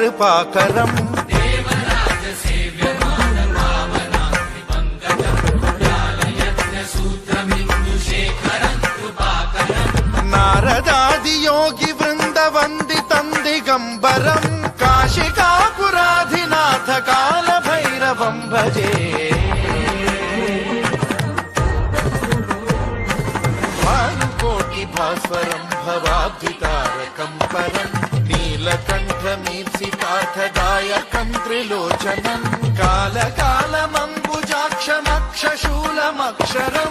कृपाकरम् नारदादियोगि वृन्दवन्दितं दिगम्बरम् काशिकापुराधिनाथ कालभैरवं भजे भानुकोटिभास्वरं भवाब्धितारकं परम् नीलकण्ठमीप्सितार्थदायकं त्रिलोचनं कालकालमम्बुजाक्षमक्षशूलमक्षरम्